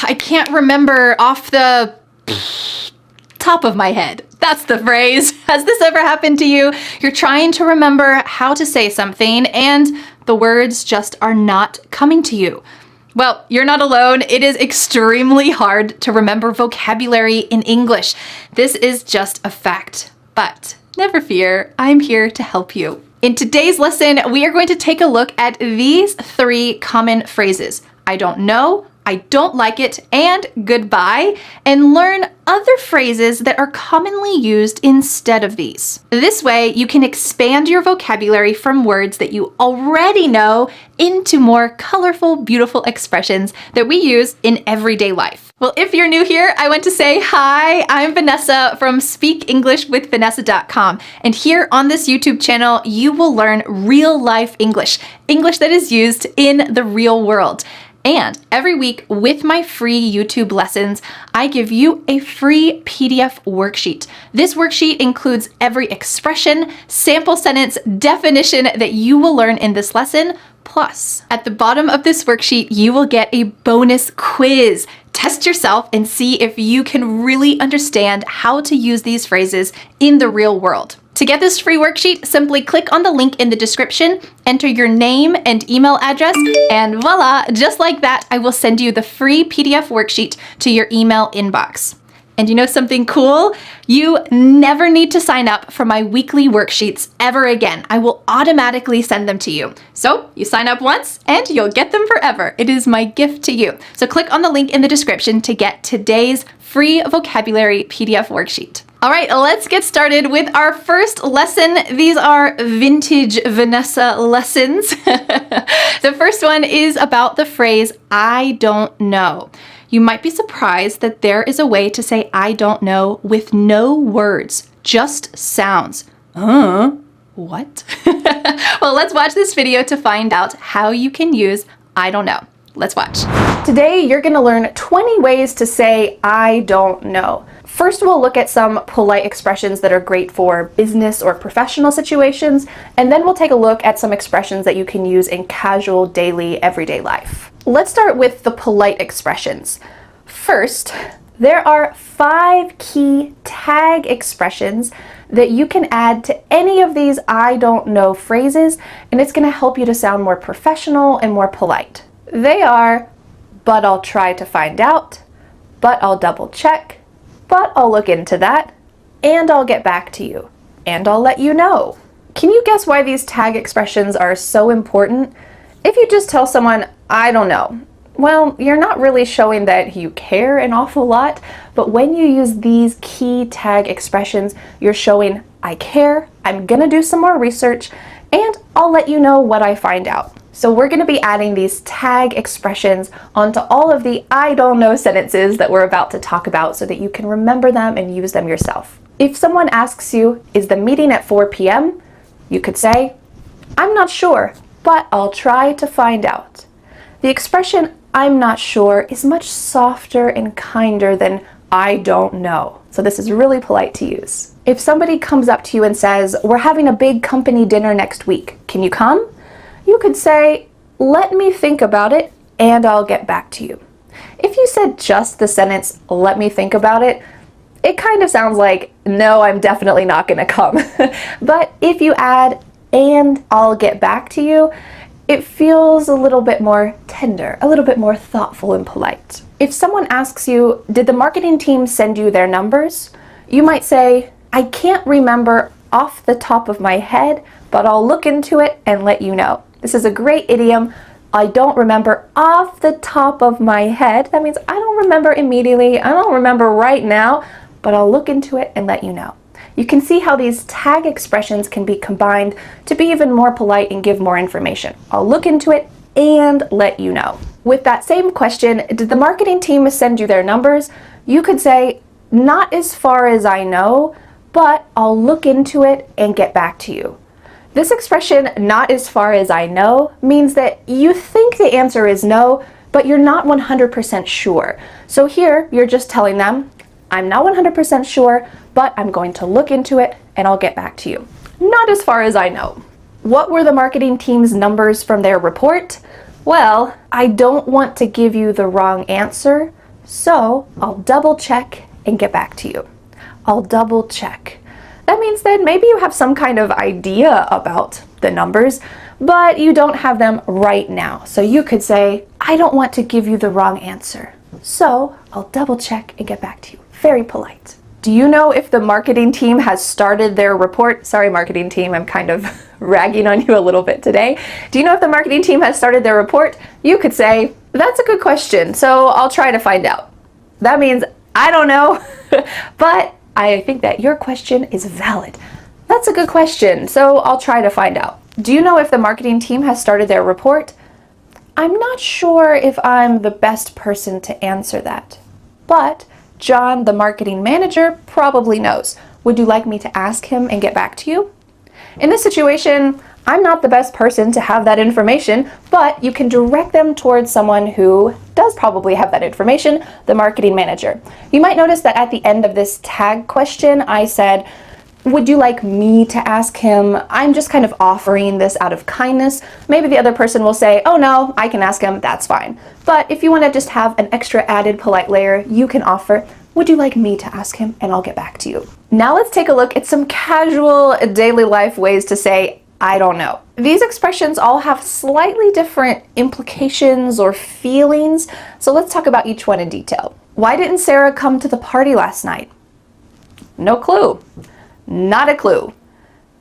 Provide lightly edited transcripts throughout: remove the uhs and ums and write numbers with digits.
I can't remember off the top of my head. That's the phrase. Has this ever happened to you? You're trying to remember how to say something and the words just are not coming to you. Well, you're not alone. It is extremely hard to remember vocabulary in English. This is just a fact. But never fear, I'm here to help you. In today's lesson, we are going to take a look at these 3 common phrases. I don't know, I don't like it, and goodbye, and learn other phrases that are commonly used instead of these. This way, you can expand your vocabulary from words that you already know into more colorful, beautiful expressions that we use in everyday life. Well, if you're new here, I want to say hi, I'm Vanessa from speakenglishwithvanessa.com. And here on this YouTube channel, you will learn real life English, English that is used in the real world. And every week with my free YouTube lessons, I give you a free PDF worksheet. This worksheet includes every expression, sample sentence, definition that you will learn in this lesson. Plus, at the bottom of this worksheet, you will get a bonus quiz. Test yourself and see if you can really understand how to use these phrases in the real world. To get this free worksheet, simply click on the link in the description, enter your name and email address, and voila, just like that, I will send you the free PDF worksheet to your email inbox. And you know something cool? You never need to sign up for my weekly worksheets ever again. I will automatically send them to you. So you sign up once and you'll get them forever. It is my gift to you. So click on the link in the description to get today's free vocabulary PDF worksheet. All right, let's get started with our first lesson. These are vintage Vanessa lessons. The first one is about the phrase, I don't know. You might be surprised that there is a way to say I don't know with no words, just sounds. What? Well, let's watch this video to find out how you can use I don't know. Let's watch. Today, you're gonna learn 20 ways to say I don't know. First, we'll look at some polite expressions that are great for business or professional situations, and then we'll take a look at some expressions that you can use in casual, daily, everyday life. Let's start with the polite expressions. First, there are 5 key tag expressions that you can add to any of these I don't know phrases, and it's gonna help you to sound more professional and more polite. They are, but I'll try to find out, but I'll double check, but I'll look into that, and I'll get back to you, and I'll let you know. Can you guess why these tag expressions are so important? If you just tell someone, I don't know, well, you're not really showing that you care an awful lot, but when you use these key tag expressions, you're showing, I care, I'm gonna do some more research, and I'll let you know what I find out. So we're going to be adding these tag expressions onto all of the I don't know sentences that we're about to talk about so that you can remember them and use them yourself. If someone asks you, is the meeting at 4 p.m.? You could say, I'm not sure, but I'll try to find out. The expression I'm not sure is much softer and kinder than I don't know. So this is really polite to use. If somebody comes up to you and says, we're having a big company dinner next week, can you come? You could say, let me think about it and I'll get back to you. If you said just the sentence, let me think about it, it kind of sounds like, no, I'm definitely not gonna come. But if you add, and I'll get back to you, it feels a little bit more tender, a little bit more thoughtful and polite. If someone asks you, did the marketing team send you their numbers? You might say, I can't remember off the top of my head, but I'll look into it and let you know. This is a great idiom. I don't remember off the top of my head. That means I don't remember immediately. I don't remember right now, but I'll look into it and let you know. You can see how these tag expressions can be combined to be even more polite and give more information. I'll look into it and let you know. With that same question, did the marketing team send you their numbers? You could say, not as far as I know, but I'll look into it and get back to you. This expression, not as far as I know, means that you think the answer is no, but you're not 100% sure. So here, you're just telling them, I'm not 100% sure, but I'm going to look into it and I'll get back to you. Not as far as I know. What were the marketing team's numbers from their report? Well, I don't want to give you the wrong answer, so I'll double check and get back to you. I'll double check. That means that maybe you have some kind of idea about the numbers, but you don't have them right now. So you could say, I don't want to give you the wrong answer, so I'll double check and get back to you. Very polite. Do you know if the marketing team has started their report? Sorry, marketing team, I'm kind of ragging on you a little bit today. Do you know if the marketing team has started their report? You could say, that's a good question, so I'll try to find out. That means I don't know, but I think that your question is valid. That's a good question, so I'll try to find out. Do you know if the marketing team has started their report? I'm not sure if I'm the best person to answer that, but John, the marketing manager, probably knows. Would you like me to ask him and get back to you? In this situation, I'm not the best person to have that information, but you can direct them towards someone who does probably have that information, the marketing manager. You might notice that at the end of this tag question, I said, would you like me to ask him? I'm just kind of offering this out of kindness. Maybe the other person will say, oh no, I can ask him, that's fine. But if you want to just have an extra added polite layer, you can offer, would you like me to ask him? And I'll get back to you. Now let's take a look at some casual daily life ways to say, I don't know. These expressions all have slightly different implications or feelings, so let's talk about each one in detail. Why didn't Sarah come to the party last night? No clue. Not a clue.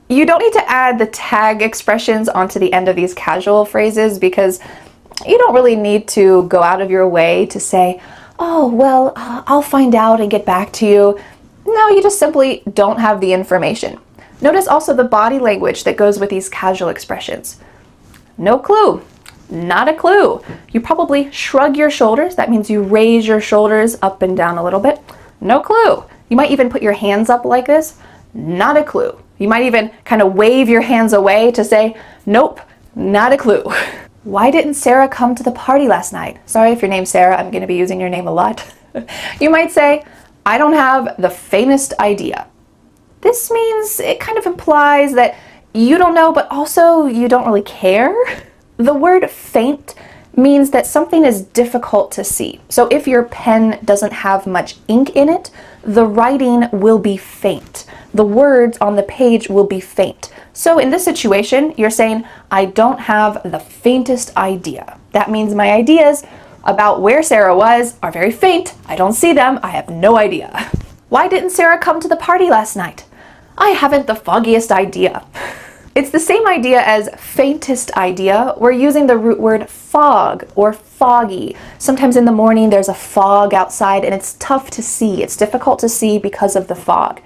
You don't need to add the tag expressions onto the end of these casual phrases because you don't really need to go out of your way to say, oh, well, I'll find out and get back to you. No, you just simply don't have the information. Notice also the body language that goes with these casual expressions. No clue. Not a clue. You probably shrug your shoulders. That means you raise your shoulders up and down a little bit. No clue. You might even put your hands up like this. Not a clue. You might even kind of wave your hands away to say, nope, not a clue. Why didn't Sarah come to the party last night? Sorry if your name's Sarah, I'm going to be using your name a lot. You might say, I don't have the faintest idea. This means it kind of implies that you don't know, but also you don't really care. The word faint means that something is difficult to see. So if your pen doesn't have much ink in it, the writing will be faint. The words on the page will be faint. So in this situation, you're saying, I don't have the faintest idea. That means my ideas about where Sarah was are very faint. I don't see them. I have no idea. Why didn't Sarah come to the party last night? I haven't the foggiest idea. It's the same idea as faintest idea. We're using the root word fog or foggy. Sometimes in the morning there's a fog outside and it's tough to see. It's difficult to see because of the fog.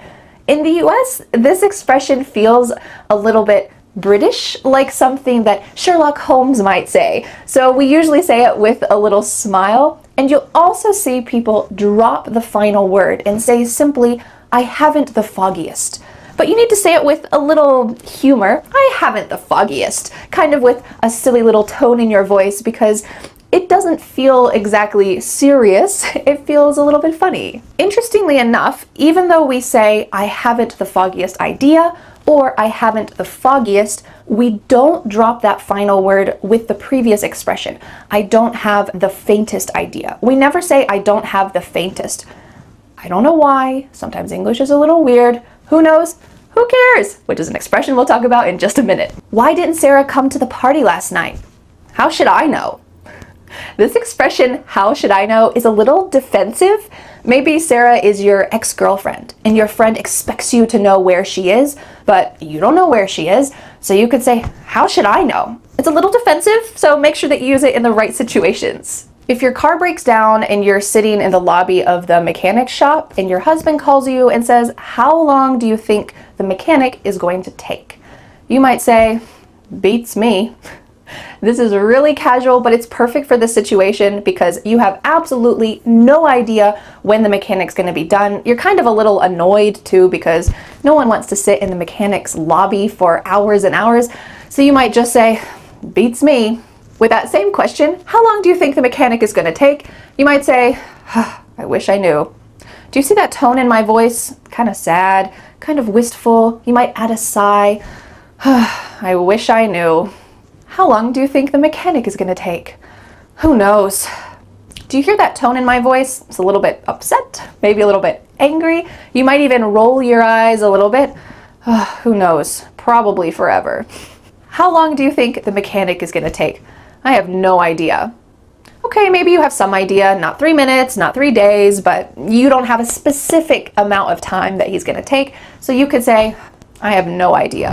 In the US, this expression feels a little bit British, like something that Sherlock Holmes might say. So we usually say it with a little smile. And you'll also see people drop the final word and say simply, I haven't the foggiest. But you need to say it with a little humor. I haven't the foggiest, kind of with a silly little tone in your voice because it doesn't feel exactly serious. It feels a little bit funny. Interestingly enough, even though we say, I haven't the foggiest idea, or I haven't the foggiest, we don't drop that final word with the previous expression. I don't have the faintest idea. We never say, I don't have the faintest. I don't know why. Sometimes English is a little weird. Who knows? Who cares? Which is an expression we'll talk about in just a minute. Why didn't Sarah come to the party last night? How should I know? This expression, how should I know, is a little defensive. Maybe Sarah is your ex-girlfriend and your friend expects you to know where she is, but you don't know where she is. So you could say, how should I know? It's a little defensive, so make sure that you use it in the right situations. If your car breaks down and you're sitting in the lobby of the mechanic shop and your husband calls you and says, how long do you think the mechanic is going to take? You might say, beats me. This is really casual, but it's perfect for this situation because you have absolutely no idea when the mechanic's going to be done. You're kind of a little annoyed too because no one wants to sit in the mechanic's lobby for hours and hours. So you might just say, beats me. With that same question, how long do you think the mechanic is going to take? You might say, I wish I knew. Do you see that tone in my voice? Kind of sad, kind of wistful. You might add a sigh. I wish I knew. How long do you think the mechanic is going to take? Who knows? Do you hear that tone in my voice? It's a little bit upset, maybe a little bit angry. You might even roll your eyes a little bit. Who knows? Probably forever. How long do you think the mechanic is going to take? I have no idea. Okay, maybe you have some idea, not 3 minutes, not 3 days, but you don't have a specific amount of time that he's going to take. So you could say, I have no idea.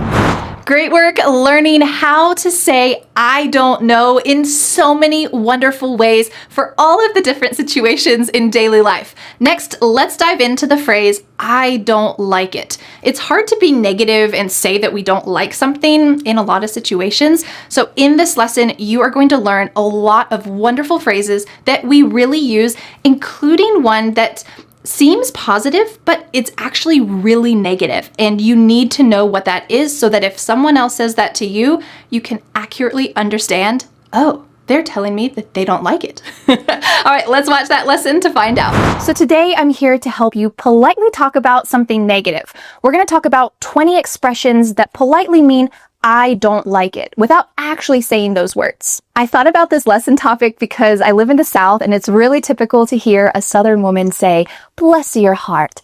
Great work learning how to say I don't know in so many wonderful ways for all of the different situations in daily life. Next, let's dive into the phrase I don't like it. It's hard to be negative and say that we don't like something in a lot of situations. So in this lesson, you are going to learn a lot of wonderful phrases that we really use, including one that seems positive, but it's actually really negative. And you need to know what that is so that if someone else says that to you, you can accurately understand, oh, they're telling me that they don't like it. All right, let's watch that lesson to find out. So today I'm here to help you politely talk about something negative. We're going to talk about 20 expressions that politely mean I don't like it, without actually saying those words. I thought about this lesson topic because I live in the South and it's really typical to hear a Southern woman say, bless your heart.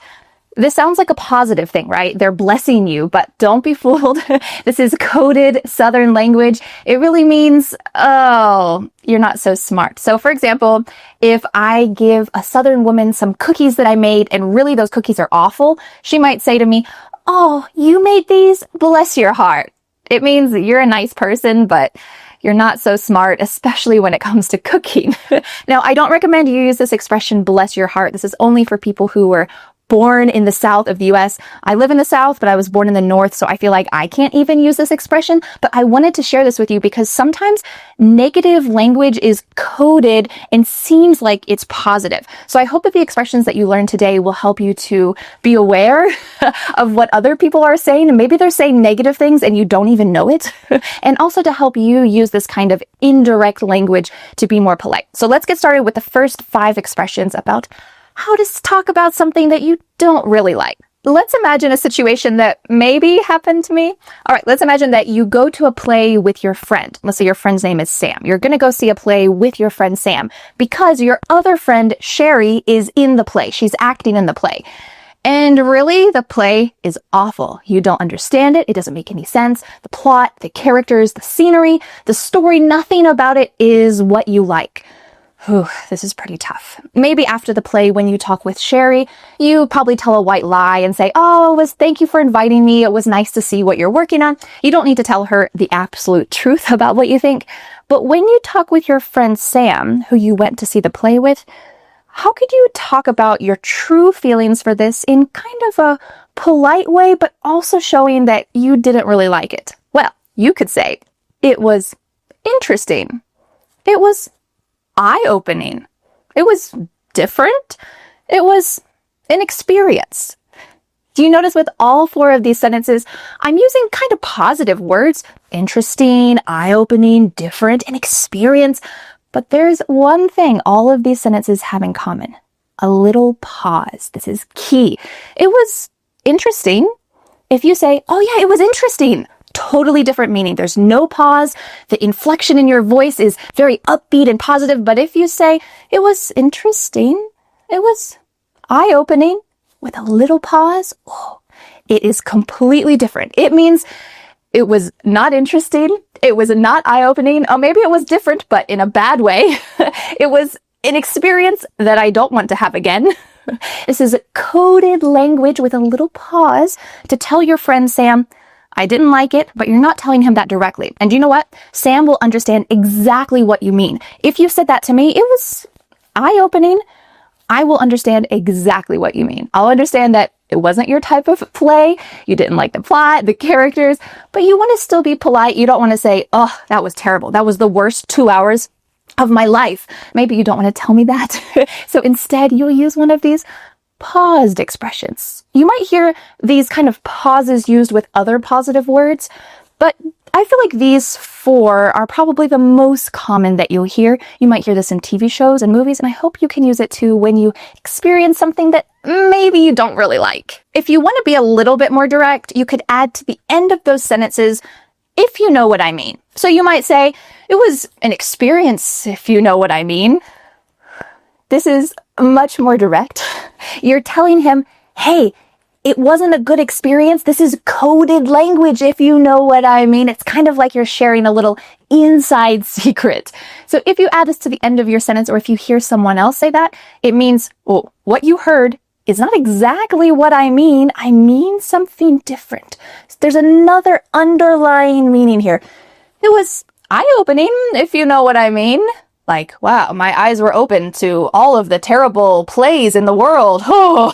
This sounds like a positive thing, right? They're blessing you, but don't be fooled. This is coded Southern language. It really means, oh, you're not so smart. So for example, if I give a Southern woman some cookies that I made and really those cookies are awful, she might say to me, oh, you made these? Bless your heart. It means you're a nice person, but you're not so smart, especially when it comes to cooking. Now, I don't recommend you use this expression, bless your heart. This is only for people who were born in the South of the US. I live in the South, but I was born in the North, so I feel like I can't even use this expression. But I wanted to share this with you because sometimes negative language is coded and seems like it's positive. So I hope that the expressions that you learn today will help you to be aware of what other people are saying. And maybe they're saying negative things and you don't even know it. And also to help you use this kind of indirect language to be more polite. So let's get started with the first 5 expressions about how to talk about something that you don't really like. Let's imagine a situation that maybe happened to me. All right, let's imagine that you go to a play with your friend. Let's say your friend's name is Sam. You're going to go see a play with your friend Sam because your other friend Sherry is in the play. She's acting in the play. And really, the play is awful. You don't understand it. It doesn't make any sense. The plot, the characters, the scenery, the story, nothing about it is what you like. Whew, this is pretty tough. Maybe after the play, when you talk with Sherry, you probably tell a white lie and say, oh, thank you for inviting me. It was nice to see what you're working on. You don't need to tell her the absolute truth about what you think. But when you talk with your friend Sam, who you went to see the play with, how could you talk about your true feelings for this in kind of a polite way, but also showing that you didn't really like it? Well, you could say, it was interesting. It was eye-opening. It was different. It was an experience. Do you notice with all 4 of these sentences, I'm using kind of positive words, interesting, eye-opening, different, and experience. But there's one thing all of these sentences have in common. A little pause. This is key. It was interesting. If you say, oh yeah, it was interesting, totally different meaning. There's no pause. The inflection in your voice is very upbeat and positive. But if you say, it was interesting, it was eye-opening with a little pause, oh, it is completely different. It means it was not interesting. It was not eye-opening. Or maybe it was different, but in a bad way. It was an experience that I don't want to have again. This is coded language with a little pause to tell your friend Sam, I didn't like it, but you're not telling him that directly. And you know what? Sam will understand exactly what you mean. If you said that to me, it was eye-opening. I will understand exactly what you mean. I'll understand that it wasn't your type of play. You didn't like the plot, the characters, but you want to still be polite. You don't want to say, oh, that was terrible. That was the worst 2 hours of my life. Maybe you don't want to tell me that. So instead, you'll use one of these paused expressions. You might hear these kind of pauses used with other positive words, but I feel like these 4 are probably the most common that you'll hear. You might hear this in TV shows and movies, and I hope you can use it too when you experience something that maybe you don't really like. If you want to be a little bit more direct, you could add to the end of those sentences, if you know what I mean. So you might say, it was an experience, if you know what I mean. This is much more direct. You're telling him, hey, it wasn't a good experience. This is coded language, if you know what I mean. It's kind of like you're sharing a little inside secret. So if you add this to the end of your sentence, or if you hear someone else say that, it means, well, what you heard is not exactly what I mean. I mean something different. There's another underlying meaning here. It was eye-opening, if you know what I mean. Like, wow, my eyes were open to all of the terrible plays in the world. Oh.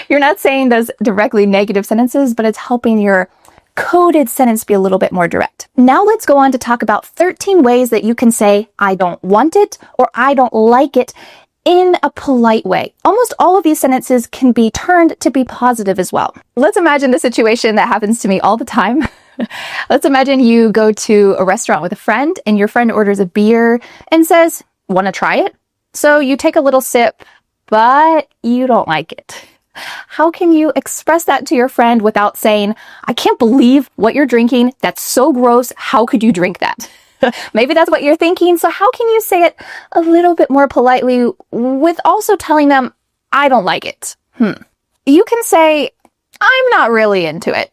You're not saying those directly negative sentences, but it's helping your coded sentence be a little bit more direct. Now let's go on to talk about 13 ways that you can say, I don't want it, or I don't like it, in a polite way. Almost all of these sentences can be turned to be positive as well. Let's imagine the situation that happens to me all the time. Let's imagine you go to a restaurant with a friend and your friend orders a beer and says, want to try it? So you take a little sip, but you don't like it. How can you express that to your friend without saying, I can't believe what you're drinking. That's so gross. How could you drink that? Maybe that's what you're thinking. So how can you say it a little bit more politely with also telling them, I don't like it? You can say, I'm not really into it.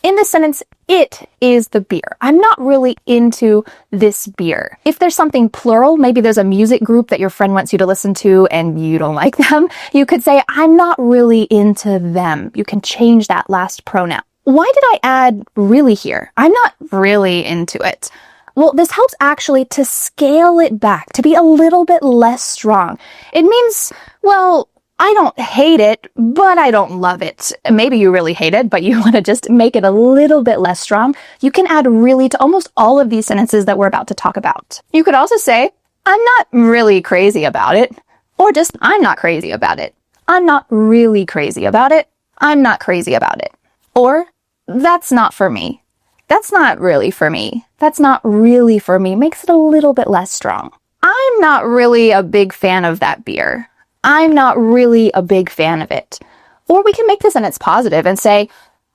In this sentence, it is the beer. I'm not really into this beer. If there's something plural, maybe there's a music group that your friend wants you to listen to and you don't like them, you could say, I'm not really into them. You can change that last pronoun. Why did I add really here? I'm not really into it. Well, this helps actually to scale it back, to be a little bit less strong. It means, well, I don't hate it, but I don't love it. Maybe you really hate it, but you want to just make it a little bit less strong. You can add really to almost all of these sentences that we're about to talk about. You could also say, I'm not really crazy about it, or just, I'm not crazy about it. I'm not really crazy about it. I'm not crazy about it. Or, that's not for me. That's not really for me. That's not really for me. Makes it a little bit less strong. I'm not really a big fan of that beer. I'm not really a big fan of it. Or we can make the sentence positive and say,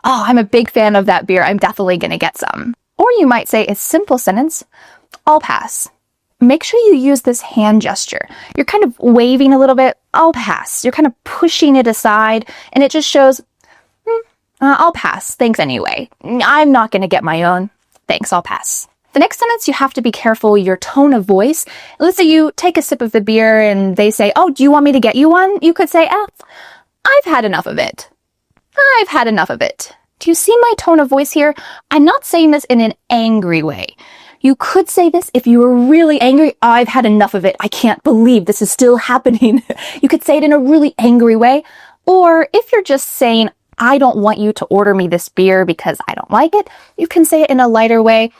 oh, I'm a big fan of that beer. I'm definitely going to get some. Or you might say a simple sentence, I'll pass. Make sure you use this hand gesture. You're kind of waving a little bit, I'll pass. You're kind of pushing it aside, and it just shows, I'll pass. Thanks anyway. I'm not going to get my own. Thanks, I'll pass. The next sentence, you have to be careful your tone of voice. Let's say you take a sip of the beer and they say, oh, do you want me to get you one? You could say, I've had enough of it. I've had enough of it. Do you see my tone of voice here? I'm not saying this in an angry way. You could say this if you were really angry. I've had enough of it. I can't believe this is still happening. You could say it in a really angry way. Or if you're just saying, I don't want you to order me this beer because I don't like it, you can say it in a lighter way.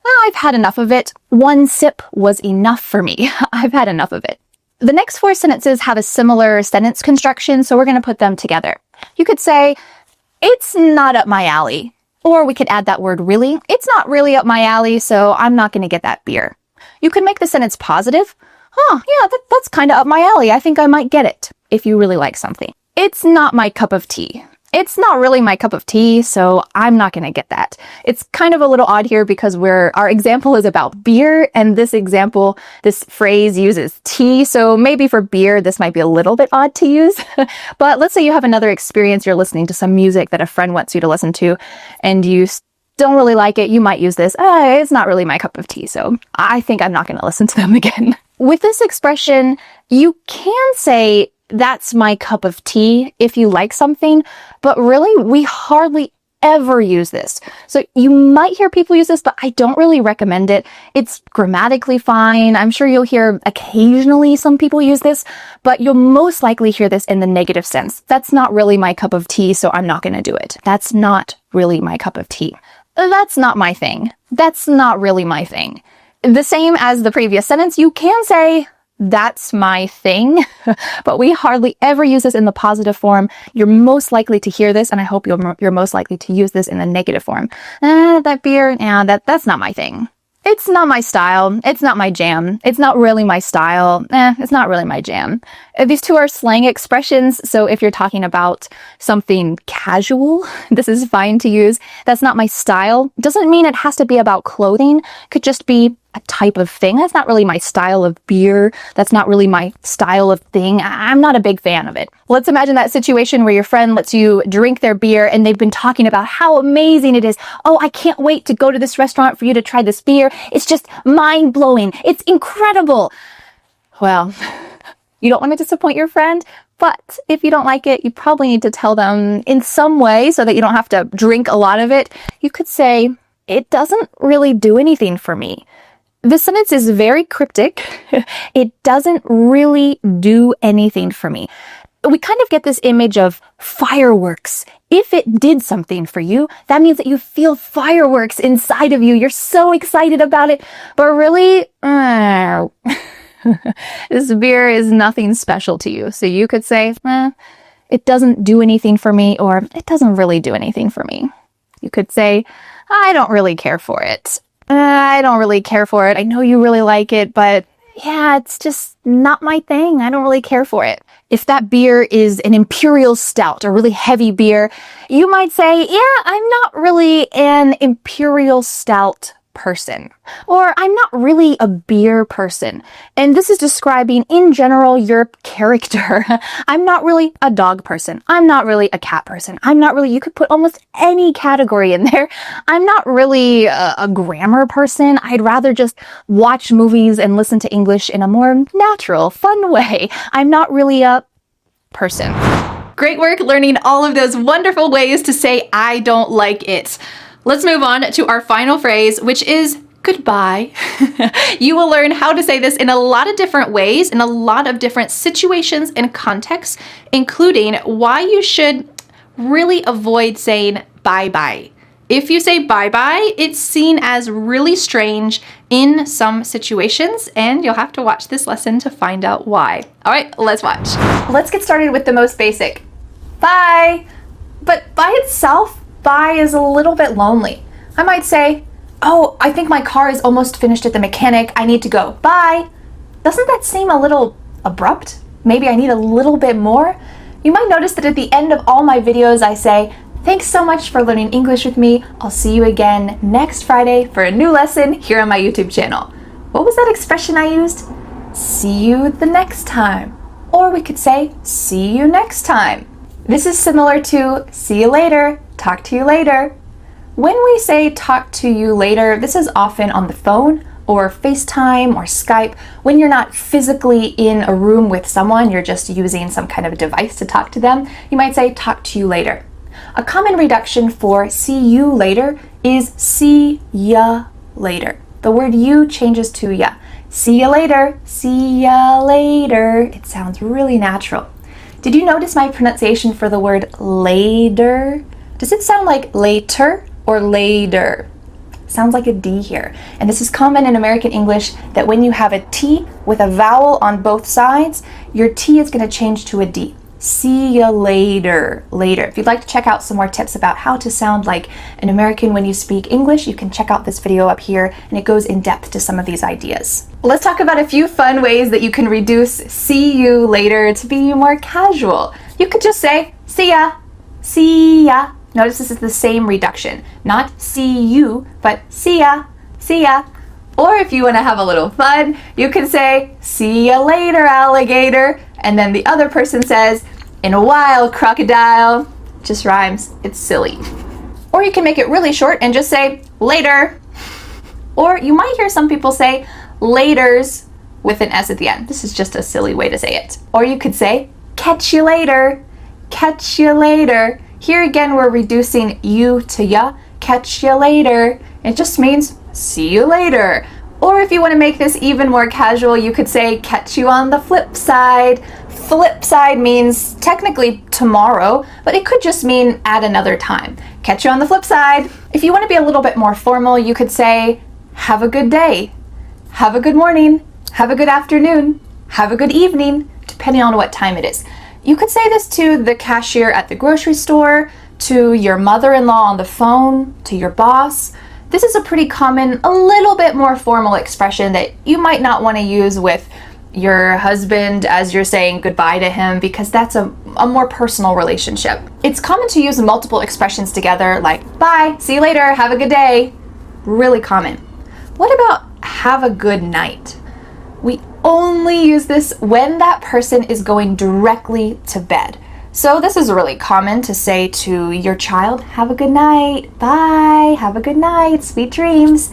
I've had enough of it. One sip was enough for me. I've had enough of it. The next 4 sentences have a similar sentence construction, so we're going to put them together. You could say, it's not up my alley. Or we could add that word really. It's not really up my alley, so I'm not going to get that beer. You could make the sentence positive. Yeah, that's kind of up my alley. I think I might get it, if you really like something. It's not my cup of tea. It's not really my cup of tea, so I'm not going to get that. It's kind of a little odd here because our example is about beer, and this phrase uses tea, so maybe for beer, this might be a little bit odd to use. But let's say you have another experience, you're listening to some music that a friend wants you to listen to, and you don't really like it, you might use this, it's not really my cup of tea, so I think I'm not going to listen to them again. With this expression, you can say, that's my cup of tea if you like something, but really we hardly ever use this. So you might hear people use this, but I don't really recommend it. It's grammatically fine. I'm sure you'll hear occasionally some people use this, but you'll most likely hear this in the negative sense. That's not really my cup of tea, so I'm not going to do it. That's not really my cup of tea. That's not my thing. That's not really my thing. The same as the previous sentence, you can say, that's my thing, but we hardly ever use this in the positive form. You're most likely to hear this, and I hope you're most likely to use this in the negative form. That beer, that's not my thing. It's not my style. It's not my jam. It's not really my style. It's not really my jam. These two are slang expressions, so if you're talking about something casual, this is fine to use. That's not my style. Doesn't mean it has to be about clothing. Could just be a type of thing. That's not really my style of beer. That's not really my style of thing. I'm not a big fan of it. Let's imagine that situation where your friend lets you drink their beer and they've been talking about how amazing it is. Oh, I can't wait to go to this restaurant for you to try this beer. It's just mind-blowing. It's incredible. Well, you don't want to disappoint your friend, but if you don't like it, you probably need to tell them in some way so that you don't have to drink a lot of it. You could say, it doesn't really do anything for me. This sentence is very cryptic. It doesn't really do anything for me. We kind of get this image of fireworks. If it did something for you, that means that you feel fireworks inside of you. You're so excited about it. But really, this beer is nothing special to you. So you could say, it doesn't do anything for me, or it doesn't really do anything for me. You could say, I don't really care for it. I don't really care for it. I know you really like it, but yeah, it's just not my thing. I don't really care for it. If that beer is an imperial stout, a really heavy beer, you might say, yeah, I'm not really an imperial stout person, or I'm not really a beer person. And this is describing in general your character. I'm not really a dog person. I'm not really a cat person. I'm not really, you could put almost any category in there. I'm not really a grammar person. I'd rather just watch movies and listen to English in a more natural, fun way. I'm not really a person. Great work learning all of those wonderful ways to say I don't like it. Let's move on to our final phrase, which is goodbye. You will learn how to say this in a lot of different ways, in a lot of different situations and contexts, including why you should really avoid saying bye-bye. If you say bye-bye, it's seen as really strange in some situations, and you'll have to watch this lesson to find out why. All right, let's watch. Let's get started with the most basic. Bye. But by itself, bye is a little bit lonely. I might say, oh, I think my car is almost finished at the mechanic. I need to go. Bye. Doesn't that seem a little abrupt? Maybe I need a little bit more? You might notice that at the end of all my videos, I say, thanks so much for learning English with me. I'll see you again next Friday for a new lesson here on my YouTube channel. What was that expression I used? See you the next time. Or we could say, see you next time. This is similar to see you later, talk to you later. When we say talk to you later, this is often on the phone or FaceTime or Skype. When you're not physically in a room with someone, you're just using some kind of device to talk to them, you might say talk to you later. A common reduction for see you later is see ya later. The word you changes to ya. See ya later, see ya later. It sounds really natural. Did you notice my pronunciation for the word later? Does it sound like later or later? Sounds like a D here. And this is common in American English that when you have a T with a vowel on both sides, your T is going to change to a D. See ya later, later. If you'd like to check out some more tips about how to sound like an American when you speak English, you can check out this video up here, and it goes in depth to some of these ideas. Let's talk about a few fun ways that you can reduce see you later to be more casual. You could just say, see ya, see ya. Notice this is the same reduction. Not see you, but see ya, see ya. Or if you want to have a little fun, you can say, see ya later, alligator. And then the other person says, in a while, crocodile. Just rhymes. It's silly. Or you can make it really short and just say, later. Or you might hear some people say, laters with an S at the end. This is just a silly way to say it. Or you could say, catch you later. Catch you later. Here again, we're reducing you to ya. Catch you later. It just means see you later. Or if you want to make this even more casual, you could say catch you on the flip side. Flip side means technically tomorrow, but it could just mean at another time. Catch you on the flip side. If you want to be a little bit more formal, you could say have a good day. Have a good morning. Have a good afternoon. Have a good evening, depending on what time it is. You could say this to the cashier at the grocery store, to your mother-in-law on the phone, to your boss. This is a pretty common, a little bit more formal expression that you might not want to use with your husband as you're saying goodbye to him, because that's a more personal relationship. It's common to use multiple expressions together, like bye, see you later, have a good day. Really common. What about have a good night? We only use this when that person is going directly to bed. So this is really common to say to your child, have a good night, bye, have a good night, sweet dreams.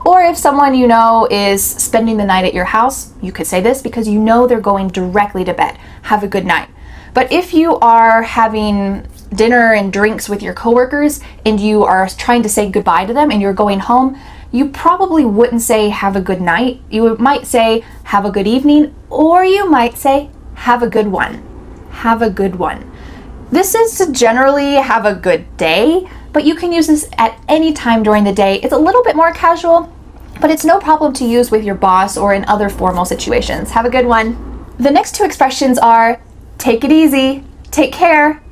Or if someone you know is spending the night at your house, you could say this because you know they're going directly to bed, have a good night. But if you are having dinner and drinks with your coworkers and you are trying to say goodbye to them and you're going home, you probably wouldn't say have a good night. You might say have a good evening, or you might say have a good one. Have a good one. This is to generally have a good day, but you can use this at any time during the day. It's a little bit more casual, but it's no problem to use with your boss or in other formal situations. Have a good one. The next two expressions are take it easy, take care.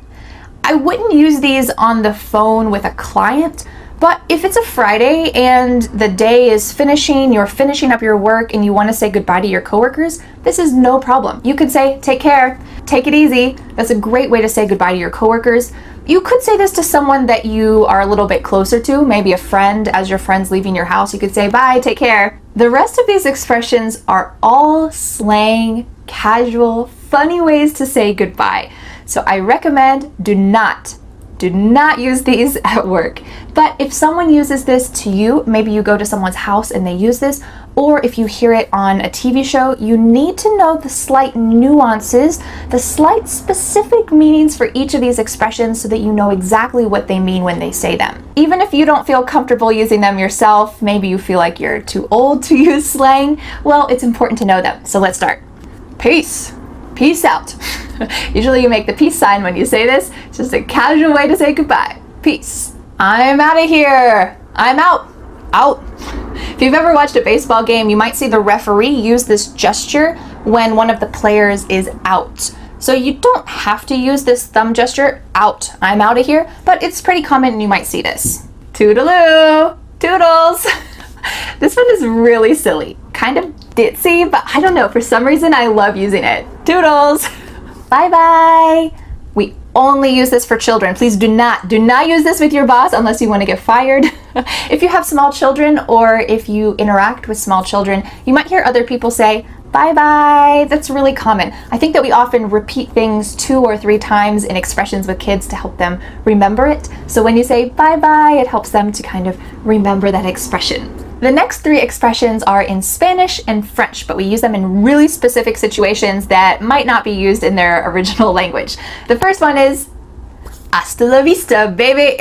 I wouldn't use these on the phone with a client, but if it's a Friday and the day is finishing, you're finishing up your work and you want to say goodbye to your coworkers, this is no problem. You could say, take care, take it easy. That's a great way to say goodbye to your coworkers. You could say this to someone that you are a little bit closer to, maybe a friend. As your friend's leaving your house, you could say, bye, take care. The rest of these expressions are all slang, casual, funny ways to say goodbye. So I recommend do not use these at work. But if someone uses this to you, maybe you go to someone's house and they use this, or if you hear it on a TV show, you need to know the slight nuances, the slight specific meanings for each of these expressions so that you know exactly what they mean when they say them. Even if you don't feel comfortable using them yourself, maybe you feel like you're too old to use slang, well, it's important to know them. So let's start. Peace. Peace out. Usually you make the peace sign when you say this. It's just a casual way to say goodbye. Peace. I'm out of here. I'm out. Out. If you've ever watched a baseball game, you might see the referee use this gesture when one of the players is out. So you don't have to use this thumb gesture, out, I'm out of here, but it's pretty common and you might see this. Toodaloo, toodles. This one is really silly, kind of ditzy, but I don't know, for some reason I love using it. Toodles. Bye-bye. We only use this for children. Please do not use this with your boss unless you want to get fired. If you have small children or if you interact with small children, you might hear other people say, bye-bye. That's really common. I think that we often repeat things 2 or 3 times in expressions with kids to help them remember it. So when you say bye-bye, it helps them to kind of remember that expression. The next 3 expressions are in Spanish and French, but we use them in really specific situations that might not be used in their original language. The first one is hasta la vista, baby.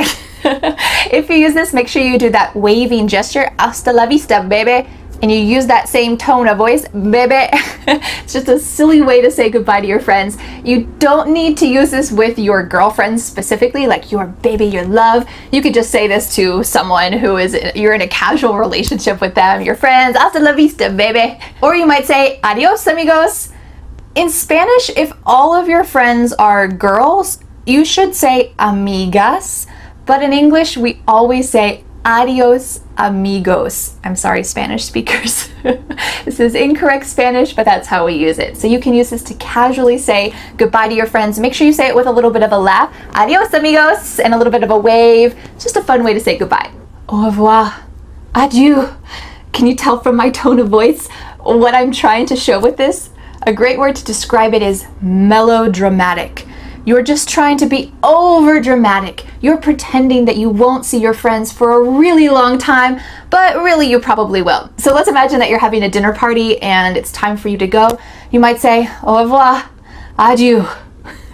If you use this, make sure you do that waving gesture, hasta la vista, baby, and you use that same tone of voice, baby. It's just a silly way to say goodbye to your friends. You don't need to use this with your girlfriends specifically, like your baby, your love. You could just say this to someone who you're in a casual relationship with them, your friends, hasta la vista, baby. Or you might say, adios, amigos. In Spanish, if all of your friends are girls, you should say amigas. But in English, we always say adios, amigos. I'm sorry, Spanish speakers. This is incorrect Spanish, but that's how we use it. So you can use this to casually say goodbye to your friends. Make sure you say it with a little bit of a laugh. Adios, amigos, and a little bit of a wave. It's just a fun way to say goodbye. Au revoir. Adieu. Can you tell from my tone of voice what I'm trying to show with this? A great word to describe it is melodramatic. You're just trying to be over dramatic. You're pretending that you won't see your friends for a really long time, but really you probably will. So let's imagine that you're having a dinner party and it's time for you to go. You might say, au revoir, adieu.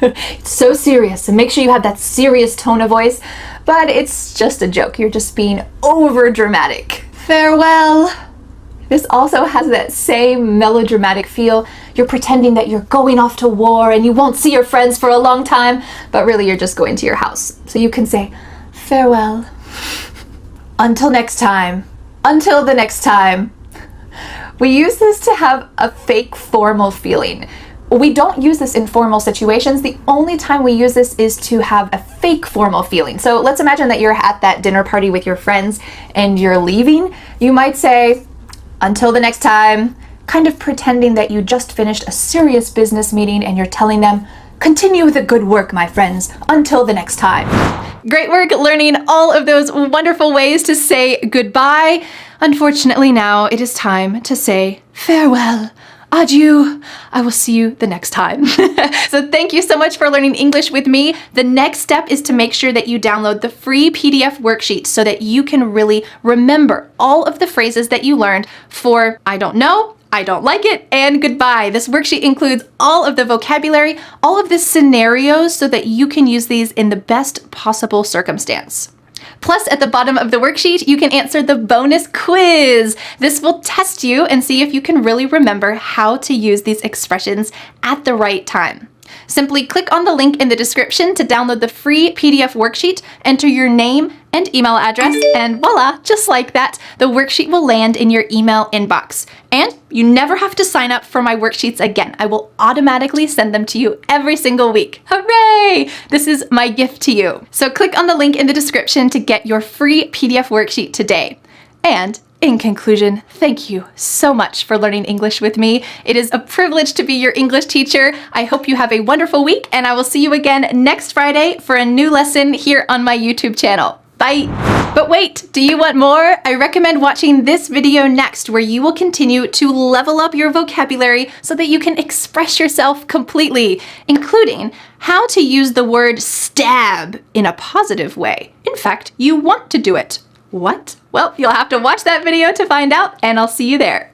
It's so serious, and make sure you have that serious tone of voice, but it's just a joke. You're just being over dramatic. Farewell. This also has that same melodramatic feel. You're pretending that you're going off to war and you won't see your friends for a long time, but really you're just going to your house. So you can say, farewell. Until next time. Until the next time. We use this to have a fake formal feeling. We don't use this in formal situations. The only time we use this is to have a fake formal feeling. So let's imagine that you're at that dinner party with your friends and you're leaving. You might say, until the next time, kind of pretending that you just finished a serious business meeting and you're telling them, continue the good work, my friends, until the next time. Great work learning all of those wonderful ways to say goodbye. Unfortunately, now it is time to say farewell. Adieu. I will see you the next time. So thank you so much for learning English with me. The next step is to make sure that you download the free PDF worksheet so that you can really remember all of the phrases that you learned for I don't know, I don't like it, and goodbye. This worksheet includes all of the vocabulary, all of the scenarios so that you can use these in the best possible circumstance. Plus, at the bottom of the worksheet, you can answer the bonus quiz. This will test you and see if you can really remember how to use these expressions at the right time. Simply click on the link in the description to download the free PDF worksheet, enter your name and email address, and voila, just like that, the worksheet will land in your email inbox. And you never have to sign up for my worksheets again. I will automatically send them to you every single week. Hooray! This is my gift to you. So click on the link in the description to get your free PDF worksheet today. And in conclusion, thank you so much for learning English with me. It is a privilege to be your English teacher. I hope you have a wonderful week, and I will see you again next Friday for a new lesson here on my YouTube channel. Bye! But wait, do you want more? I recommend watching this video next, where you will continue to level up your vocabulary so that you can express yourself completely, including how to use the word stab in a positive way. In fact, you want to do it. What? Well, you'll have to watch that video to find out, and I'll see you there.